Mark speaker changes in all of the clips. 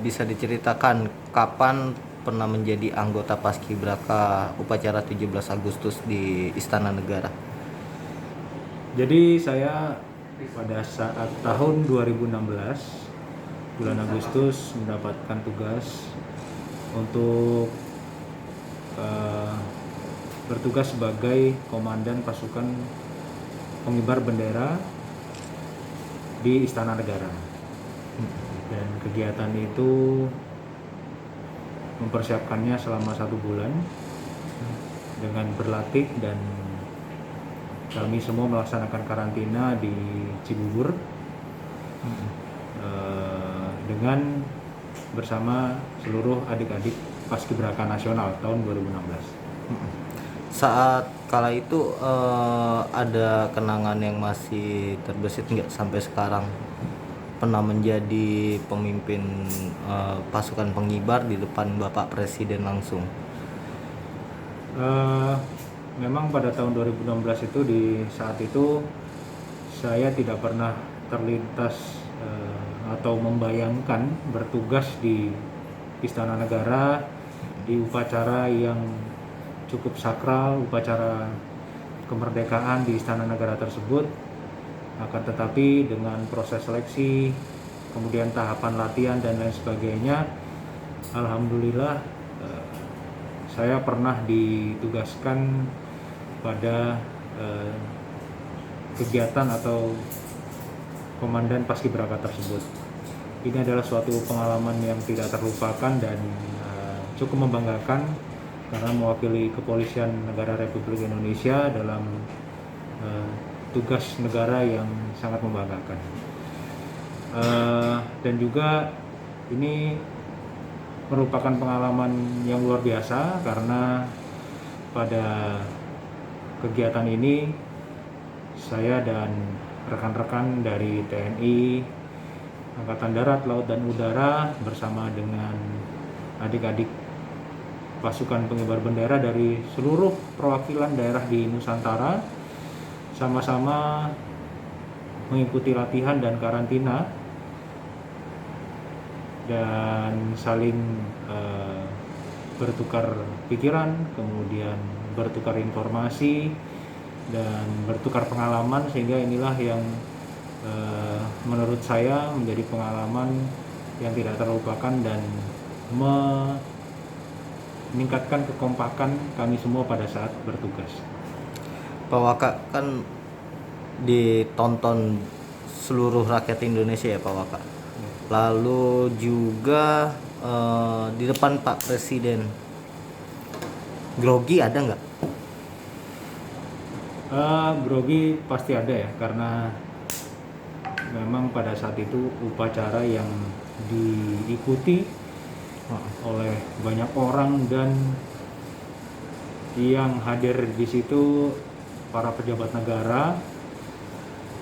Speaker 1: bisa diceritakan kapan pernah menjadi anggota Paskibraka upacara 17 Agustus di Istana Negara?
Speaker 2: Jadi saya pada saat tahun 2016 bulan Agustus mendapatkan tugas untuk bertugas sebagai komandan pasukan pengibar bendera di Istana Negara. Dan kegiatan itu mempersiapkannya selama 1 bulan dengan berlatih, dan kami semua melaksanakan karantina di Cibubur dengan bersama seluruh adik-adik Paskibraka Nasional tahun 2016.
Speaker 1: Saat kala itu ada kenangan yang masih terbesit nggak sampai sekarang? Pernah menjadi pemimpin pasukan pengibar di depan Bapak Presiden langsung.
Speaker 2: Memang pada tahun 2016 itu, di saat itu saya tidak pernah terlintas atau membayangkan bertugas di Istana Negara di upacara yang cukup sakral, upacara kemerdekaan di Istana Negara tersebut. Akan tetapi dengan proses seleksi, kemudian tahapan latihan dan lain sebagainya, alhamdulillah saya pernah ditugaskan pada kegiatan atau komandan Paskibraka tersebut. Ini adalah suatu pengalaman yang tidak terlupakan dan cukup membanggakan, karena mewakili Kepolisian Negara Republik Indonesia dalam tugas negara yang sangat membanggakan. Dan juga ini merupakan pengalaman yang luar biasa, karena pada kegiatan ini saya dan rekan-rekan dari TNI, Angkatan Darat, Laut, dan Udara bersama dengan adik-adik pasukan pengibar bendera dari seluruh perwakilan daerah di Nusantara sama-sama mengikuti latihan dan karantina dan saling bertukar pikiran, kemudian bertukar informasi dan bertukar pengalaman, sehingga inilah yang menurut saya menjadi pengalaman yang tidak terlupakan dan meningkatkan kekompakan kami semua pada saat bertugas.
Speaker 1: Pak Waka, kan ditonton seluruh rakyat Indonesia ya Pak Waka. Lalu juga di depan Pak Presiden, grogi ada nggak?
Speaker 2: Grogi pasti ada ya, karena memang pada saat itu upacara yang diikuti oleh banyak orang, dan yang hadir di situ para pejabat negara,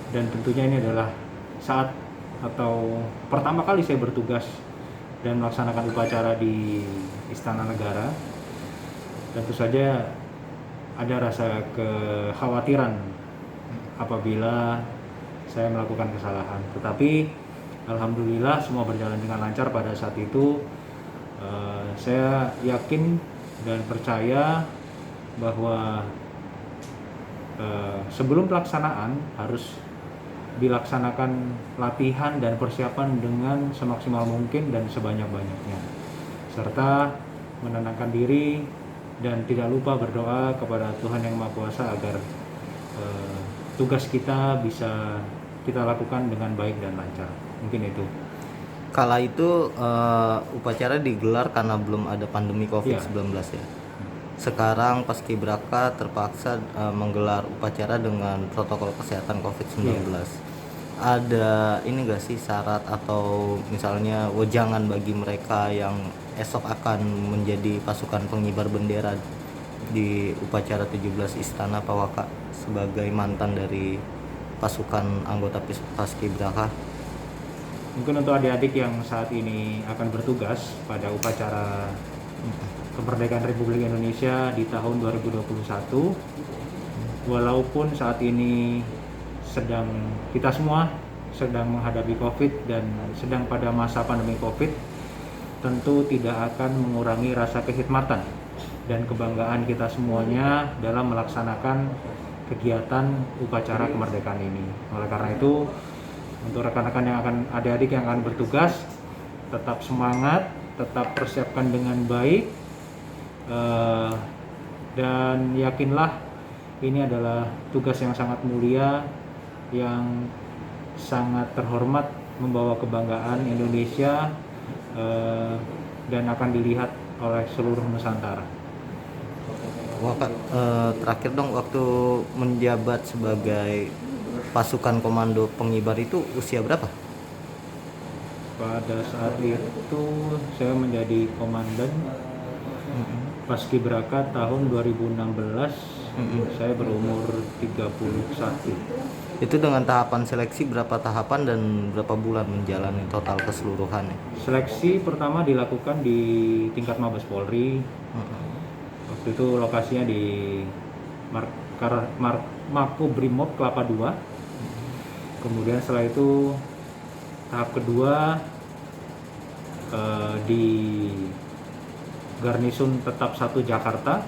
Speaker 2: dan tentunya ini adalah saat atau pertama kali saya bertugas dan melaksanakan upacara di Istana Negara. Tentu saja ada rasa kekhawatiran apabila saya melakukan kesalahan, tetapi alhamdulillah semua berjalan dengan lancar pada saat itu. Saya yakin dan percaya bahwa sebelum pelaksanaan harus dilaksanakan latihan dan persiapan dengan semaksimal mungkin dan sebanyak-banyaknya, serta menenangkan diri dan tidak lupa berdoa kepada Tuhan Yang Maha Kuasa agar tugas kita bisa kita lakukan dengan baik dan lancar. Mungkin itu.
Speaker 1: Kala itu upacara digelar karena belum ada pandemi COVID-19 ya. Sekarang Paskibraka terpaksa menggelar upacara dengan protokol kesehatan COVID-19. Ada ini nggak sih syarat atau misalnya wejangan bagi mereka yang esok akan menjadi pasukan pengibar bendera di upacara 17 Istana, Pak Waka, sebagai mantan dari pasukan anggota Paskibraka?
Speaker 2: Mungkin untuk adik-adik yang saat ini akan bertugas pada upacara kemerdekaan Republik Indonesia di tahun 2021, walaupun saat ini kita semua sedang menghadapi COVID dan sedang pada masa pandemi COVID, tentu tidak akan mengurangi rasa kekhidmatan dan kebanggaan kita semuanya dalam melaksanakan kegiatan upacara kemerdekaan ini. Oleh karena itu, untuk rekan-rekan yang akan, adik-adik yang akan bertugas, tetap semangat, tetap persiapkan dengan baik, dan yakinlah ini adalah tugas yang sangat mulia, yang sangat terhormat, membawa kebanggaan Indonesia, dan akan dilihat oleh seluruh Nusantara.
Speaker 1: Wah, Kak, terakhir dong, waktu menjabat sebagai pasukan komando pengibar itu usia berapa?
Speaker 2: Pada saat itu saya menjadi komandan Paskibraka tahun 2016. Saya berumur 31.
Speaker 1: Itu dengan tahapan seleksi berapa tahapan dan berapa bulan menjalani total keseluruhannya?
Speaker 2: Seleksi pertama dilakukan di tingkat Mabes Polri. Waktu itu lokasinya di Makobrimob Kelapa II. Kemudian setelah itu tahap kedua di Garnisun Tetap 1 Jakarta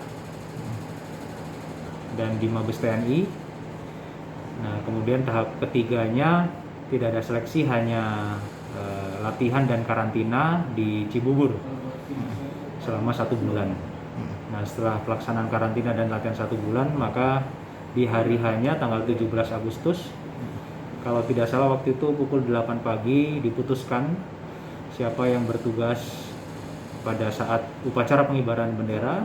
Speaker 2: dan di Mabes TNI. Nah, kemudian tahap ketiganya tidak ada seleksi, hanya latihan dan karantina di Cibubur selama 1 bulan. Nah, setelah pelaksanaan karantina dan latihan 1 bulan, maka di hari hanya tanggal 17 Agustus, kalau tidak salah waktu itu pukul 8 pagi diputuskan siapa yang bertugas pada saat upacara pengibaran bendera,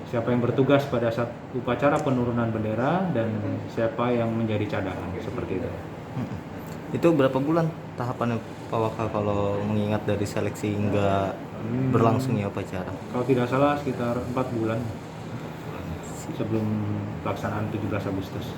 Speaker 2: siapa yang bertugas pada saat upacara penurunan bendera, dan siapa yang menjadi cadangan, seperti itu.
Speaker 1: Itu berapa bulan tahapannya, Pak Waka, kalau mengingat dari seleksi hingga berlangsungnya upacara?
Speaker 2: Kalau tidak salah sekitar 4 bulan sebelum pelaksanaan 17 Agustus.